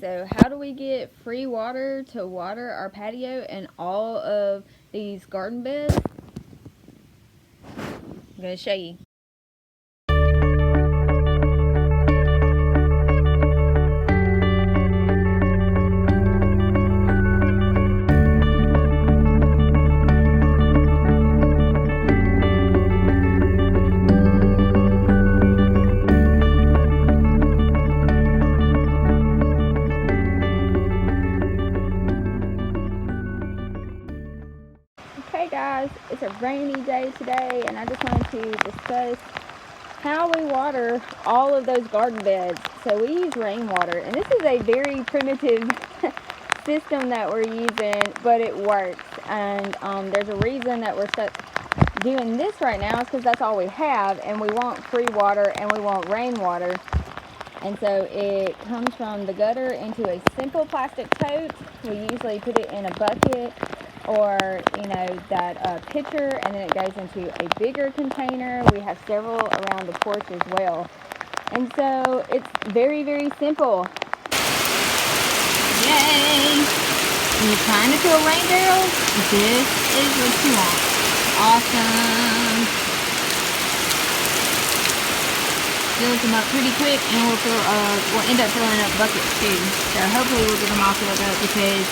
So how do we get free water to water our patio and all of these garden beds? I'm going to show you. Okay guys, it's a rainy day today and I just wanted to discuss how we water all of those garden beds. So we use rainwater, and this is a very primitive system that we're using, but it works. And there's a reason that we're doing this right now is because that's all we have, and we want free water and we want rainwater. And so it comes from the gutter into a simple plastic tote. We usually put it in a bucket or that pitcher, and then it goes into a bigger container. We have several around the porch as well, and so it's very, very simple. Yay! When you're trying to fill rain barrels, this is what you want. Awesome. Fills them up pretty quick, and we'll end up filling up buckets too. So hopefully we'll get them all filled up, because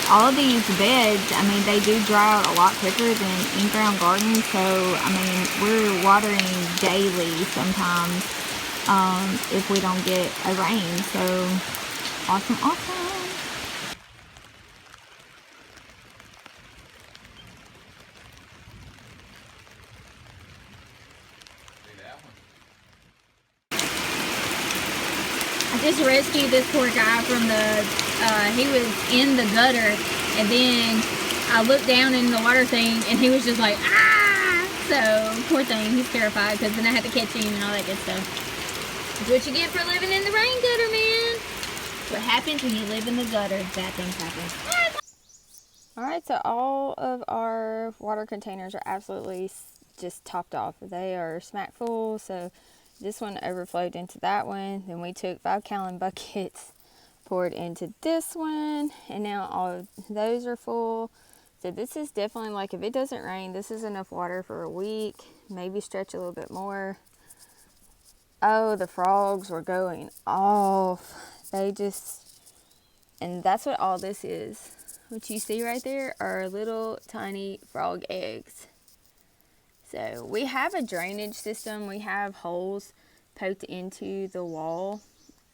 all of these beds, I mean, they do dry out a lot quicker than in-ground gardens. So, I mean, we're watering daily sometimes if we don't get a rain. So, awesome. I just rescued this poor guy from he was in the gutter, and then I looked down in the water thing and he was just like, ah! So, poor thing, he's terrified, because then I had to catch him and all that good stuff. That's what you get for living in the rain gutter, man. What happens when you live in the gutter? Bad things happen. Alright, so all of our water containers are absolutely just topped off. They are smack full, so this one overflowed into that one. Then we took 5-gallon buckets, poured into this one, and now all of those are full. So this is definitely, like, if it doesn't rain, this is enough water for a week, maybe stretch a little bit more. Oh, the frogs were going off. And that's what all this is. What you see right there are little tiny frog eggs. So we have a drainage system. We have holes poked into the wall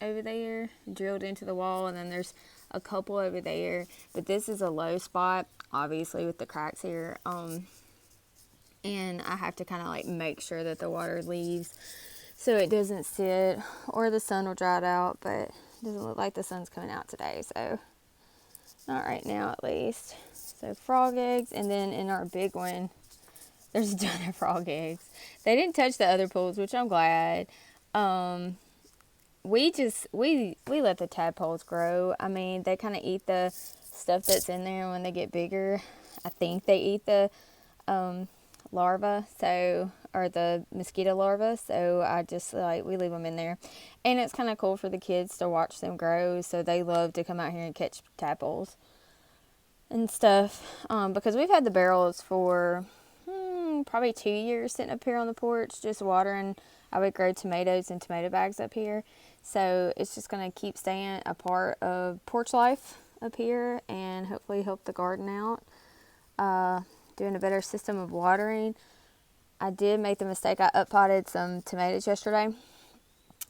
over there, drilled into the wall, and then there's a couple over there. But this is a low spot, obviously, with the cracks here. And I have to kind of like make sure that the water leaves so it doesn't sit, or the sun will dry it out. But it doesn't look like the sun's coming out today, so not right now at least. So frog eggs, and then in our big one, there's a ton of frog eggs. They didn't touch the other pools, which I'm glad. We let the tadpoles grow. I mean, they kind of eat the stuff that's in there when they get bigger. I think they eat the larvae, or the mosquito larvae. So I just we leave them in there, and it's kind of cool for the kids to watch them grow. So they love to come out here and catch tadpoles and stuff, because we've had the barrels for probably 2 years sitting up here on the porch just watering. I would grow tomatoes in tomato bags up here, so it's just going to keep staying a part of porch life up here, and hopefully help the garden out, doing a better system of watering. I did make the mistake, I up-potted some tomatoes yesterday,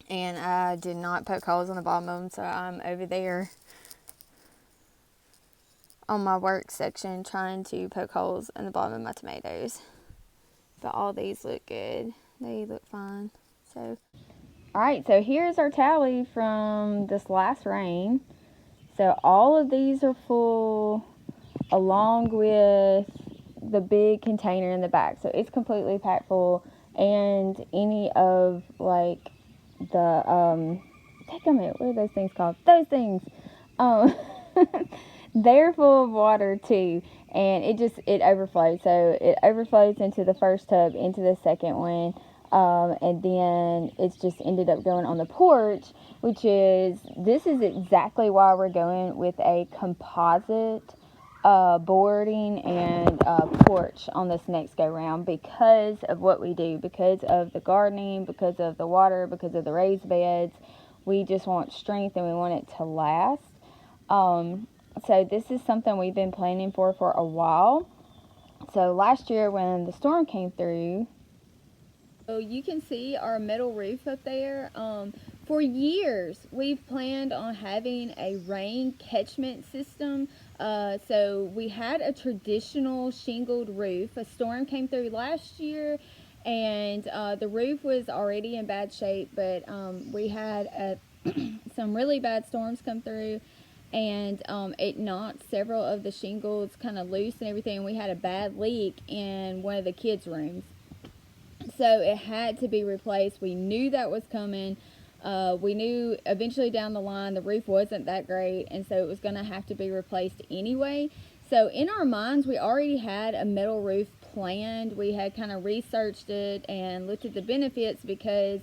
and I did not poke holes on the bottom of them, so I'm over there on my work section trying to poke holes in the bottom of my tomatoes. But all these look good. They look fine. So, alright, so here's our tally from this last rain. So all of these are full, along with the big container in the back. So it's completely packed full. And any of like the what are those things called? Those things. They're full of water too, and it overflows. So it overflows into the first tub, into the second one. And then it's just ended up going on the porch, this is exactly why we're going with a composite boarding and porch on this next go round, because of what we do, because of the gardening, because of the water, because of the raised beds. We just want strength and we want it to last. So this is something we've been planning for a while. So last year when the storm came through, so you can see our metal roof up there. For years, we've planned on having a rain catchment system. So we had a traditional shingled roof. A storm came through last year, and the roof was already in bad shape, but we had some really bad storms come through, and it knocked several of the shingles kind of loose and everything. We had a bad leak in one of the kids' rooms. So it had to be replaced. We knew that was coming. We knew eventually down the line the roof wasn't that great, and so it was going to have to be replaced anyway. So in our minds, we already had a metal roof planned. We had kind of researched it and looked at the benefits, because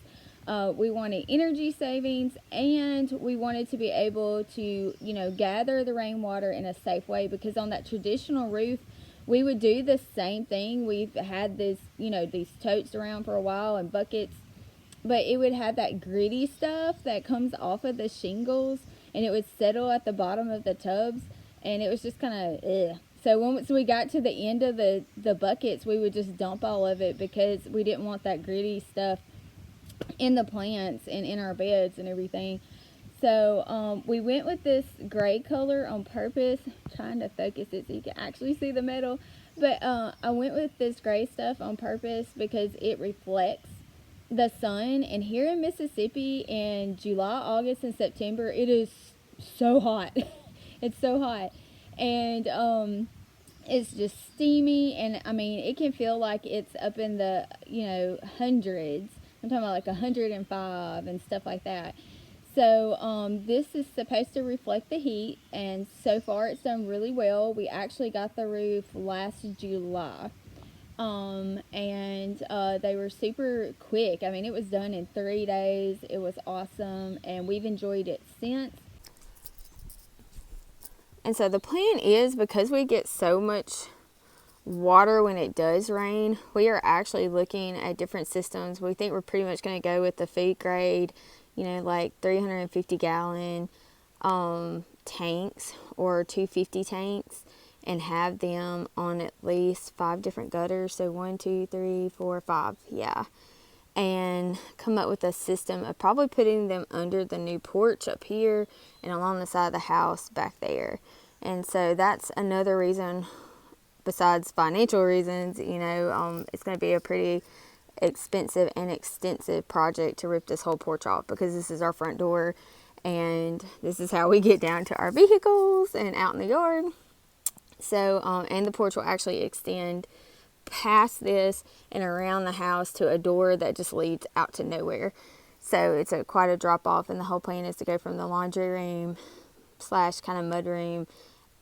we wanted energy savings, and we wanted to be able to, gather the rainwater in a safe way, because on that traditional roof, we would do the same thing. We've had these totes around for a while and buckets, but it would have that gritty stuff that comes off of the shingles, and it would settle at the bottom of the tubs, and it was just kind of ugh. So once we got to the end of the buckets, we would just dump all of it, because we didn't want that gritty stuff in the plants and in our beds and everything. So we went with this gray color on purpose. I'm trying to focus it so you can actually see the metal. But I went with this gray stuff on purpose because it reflects the sun. And here in Mississippi in July, August, and September, it is so hot. It's so hot. And it's just steamy. And I mean, it can feel like it's up in the, hundreds. I'm talking about like 105 and stuff like that. So this is supposed to reflect the heat, and so far it's done really well. We actually got the roof last July, and they were super quick. I mean, it was done in 3 days. It was awesome, and we've enjoyed it since. And so the plan is, because we get so much water when it does rain, we are actually looking at different systems. We think we're pretty much going to go with the food grade, like 350 gallon tanks or 250 tanks, and have them on at least 5 different gutters. So 1, 2, 3, 4, 5, yeah. And come up with a system of probably putting them under the new porch up here and along the side of the house back there. And so that's another reason, besides financial reasons, it's going to be a pretty expensive and extensive project to rip this whole porch off, because this is our front door and this is how we get down to our vehicles and out in the yard. So and the porch will actually extend past this and around the house to a door that just leads out to nowhere. So it's quite a drop off, and the whole plan is to go from the laundry room / kind of mud room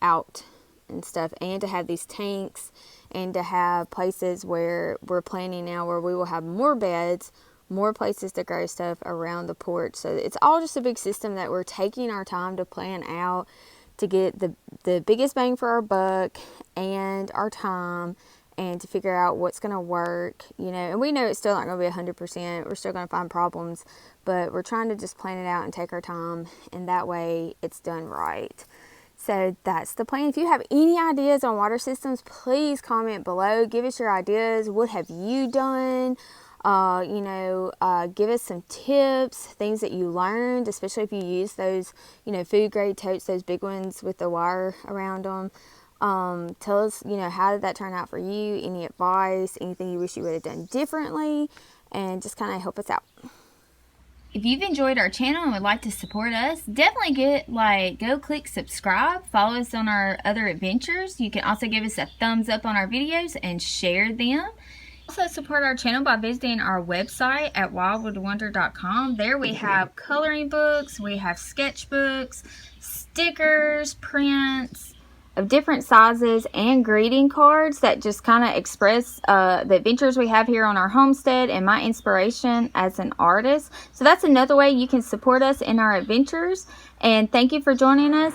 out and stuff, and to have these tanks, and to have places where we're planning now where we will have more beds, more places to grow stuff around the porch. So it's all just a big system that we're taking our time to plan out to get the biggest bang for our buck and our time, and to figure out what's going to work, and we know it's still not going to be 100%. We're still going to find problems, but we're trying to just plan it out and take our time, and that way it's done right. So that's the plan. If you have any ideas on water systems, please comment below. Give us your ideas. What have you done? Give us some tips, things that you learned, especially if you use those, food grade totes, those big ones with the wire around them. Tell us, how did that turn out for you? Any advice, anything you wish you would have done differently, and just kind of help us out. If you've enjoyed our channel and would like to support us, definitely go click subscribe, follow us on our other adventures. You can also give us a thumbs up on our videos and share them. Also support our channel by visiting our website at wildwoodwonder.com. There we have coloring books, we have sketchbooks, stickers, prints, of different sizes and greeting cards that just kind of express the adventures we have here on our homestead and my inspiration as an artist. So that's another way you can support us in our adventures. And thank you for joining us.